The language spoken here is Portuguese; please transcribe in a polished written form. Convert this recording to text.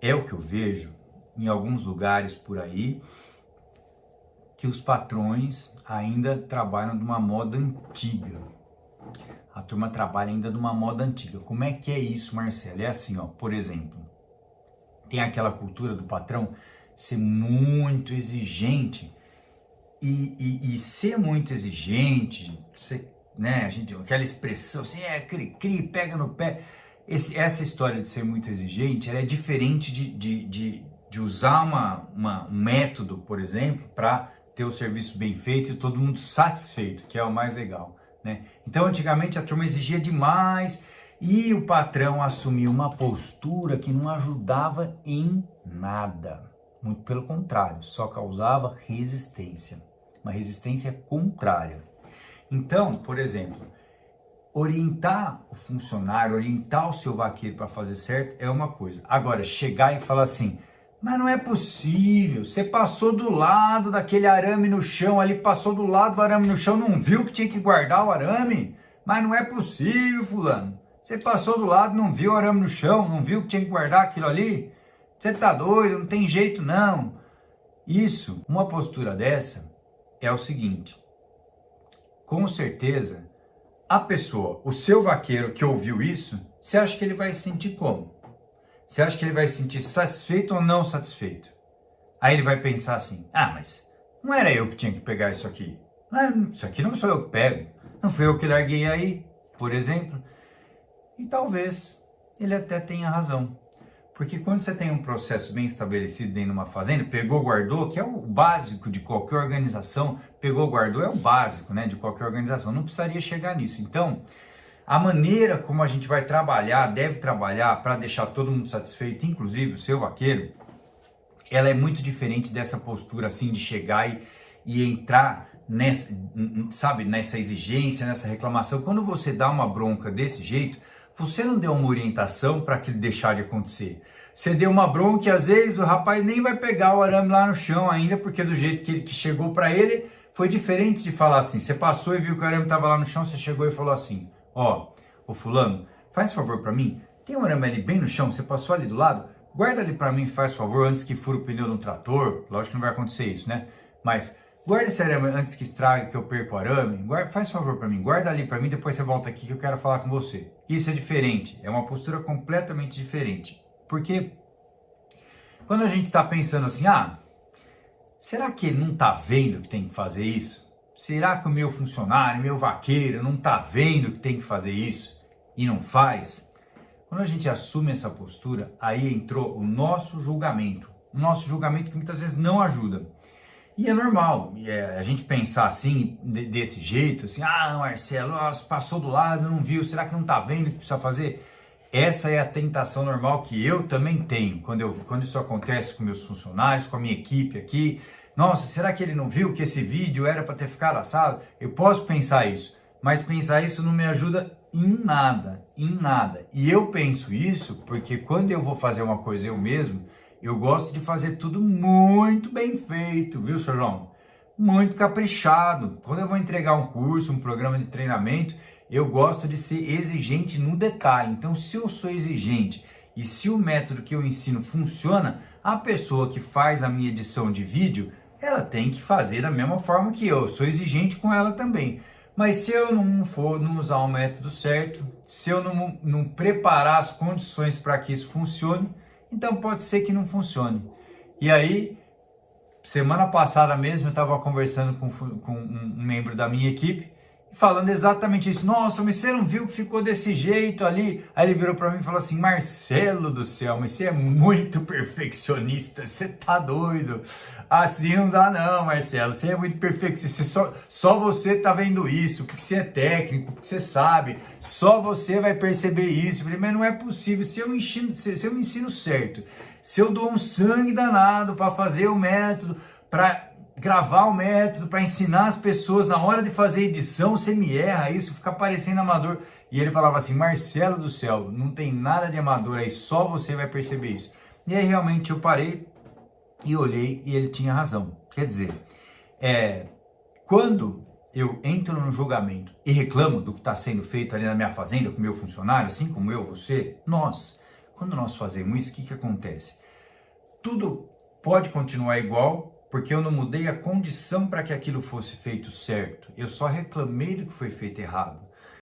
é o que eu vejo em alguns lugares por aí, que os patrões ainda trabalham de uma moda antiga. A turma trabalha ainda de uma moda antiga. Como é que é isso, Marcelo? É assim, ó, por exemplo, tem aquela cultura do patrão ser muito exigente e ser muito exigente, ser, né, a gente, aquela expressão assim, cri, pega no pé. Essa história de ser muito exigente, ela é diferente de usar um método, por exemplo, para ter o serviço bem feito e todo mundo satisfeito, que é o mais legal, né? Então, antigamente a turma exigia demais e o patrão assumia uma postura que não ajudava em nada. Muito pelo contrário, só causava resistência, uma resistência contrária. Então, por exemplo, orientar o funcionário, orientar o seu vaqueiro para fazer certo é uma coisa. Agora, chegar e falar assim, mas não é possível, você passou do lado daquele arame no chão ali, passou do lado do arame no chão, não viu que tinha que guardar o arame? Mas não é possível, fulano. Você passou do lado, não viu o arame no chão, não viu que tinha que guardar aquilo ali? Você tá doido, não tem jeito não. Isso, uma postura dessa é o seguinte, com certeza, a pessoa, o seu vaqueiro que ouviu isso, você acha que ele vai se sentir como? Você acha que ele vai se sentir satisfeito ou não satisfeito? Aí ele vai pensar assim, mas não era eu que tinha que pegar isso aqui. Isso aqui não sou eu que pego. Não foi eu que larguei aí, por exemplo. E talvez ele até tenha razão. Porque quando você tem um processo bem estabelecido dentro de uma fazenda, pegou, guardou, que é o básico de qualquer organização, pegou, guardou é o básico, né, de qualquer organização, não precisaria chegar nisso. Então, a maneira como a gente vai trabalhar, deve trabalhar para deixar todo mundo satisfeito, inclusive o seu vaqueiro, ela é muito diferente dessa postura assim de chegar e entrar nessa, sabe, nessa exigência, nessa reclamação. Quando você dá uma bronca desse jeito, você não deu uma orientação para aquilo deixar de acontecer. Você deu uma bronca e às vezes o rapaz nem vai pegar o arame lá no chão ainda, porque do jeito que chegou para ele, foi diferente de falar assim. Você passou e viu que o arame estava lá no chão, você chegou e falou assim, ô fulano, faz favor para mim, tem um arame ali bem no chão, você passou ali do lado, guarda ali para mim, faz favor, antes que fure o pneu de um trator, lógico que não vai acontecer isso, né? Mas guarda esse arame antes que estrague, que eu perca o arame, faz favor para mim, guarda ali para mim, depois você volta aqui que eu quero falar com você. Isso é diferente, é uma postura completamente diferente. Porque quando a gente está pensando assim, será que ele não está vendo que tem que fazer isso? Será que o meu funcionário, meu vaqueiro não está vendo que tem que fazer isso e não faz? Quando a gente assume essa postura, aí entrou o nosso julgamento que muitas vezes não ajuda. E é normal a gente pensar assim, desse jeito, assim, Marcelo, passou do lado, não viu, será que não está vendo o que precisa fazer? Essa é a tentação normal que eu também tenho, quando isso acontece com meus funcionários, com a minha equipe aqui. Nossa, será que ele não viu que esse vídeo era para ter ficado assado? Eu posso pensar isso, mas pensar isso não me ajuda em nada. E eu penso isso porque quando eu vou fazer uma coisa eu mesmo, eu gosto de fazer tudo muito bem feito, viu, Sr. João? Muito caprichado. Quando eu vou entregar um curso, um programa de treinamento, eu gosto de ser exigente no detalhe. Então, se eu sou exigente e se o método que eu ensino funciona, a pessoa que faz a minha edição de vídeo, ela tem que fazer da mesma forma que eu. Sou exigente com ela também. Mas se eu não usar o método certo, se eu não preparar as condições para que isso funcione, então pode ser que não funcione. E aí, semana passada mesmo, eu estava conversando com um membro da minha equipe, falando exatamente isso. Nossa, mas você não viu que ficou desse jeito ali? Aí ele virou para mim e falou assim, Marcelo do céu, mas você é muito perfeccionista, você tá doido. Assim não dá não, Marcelo, você é muito perfeccionista, só você tá vendo isso, porque você é técnico, porque você sabe, só você vai perceber isso. Eu falei, mas não é possível, se eu me ensino certo, se eu dou um sangue danado para fazer o método, para gravar o método, para ensinar as pessoas, na hora de fazer edição, você me erra isso, fica parecendo amador. E ele falava assim, Marcelo do céu, não tem nada de amador aí, só você vai perceber isso. E aí realmente eu parei e olhei e ele tinha razão. Quer dizer, quando eu entro no julgamento e reclamo do que está sendo feito ali na minha fazenda, com o meu funcionário, assim como eu, você, quando nós fazemos isso, o que acontece? tudo pode continuar igual, porque eu não mudei a condição para que aquilo fosse feito certo. Eu só reclamei do que foi feito errado.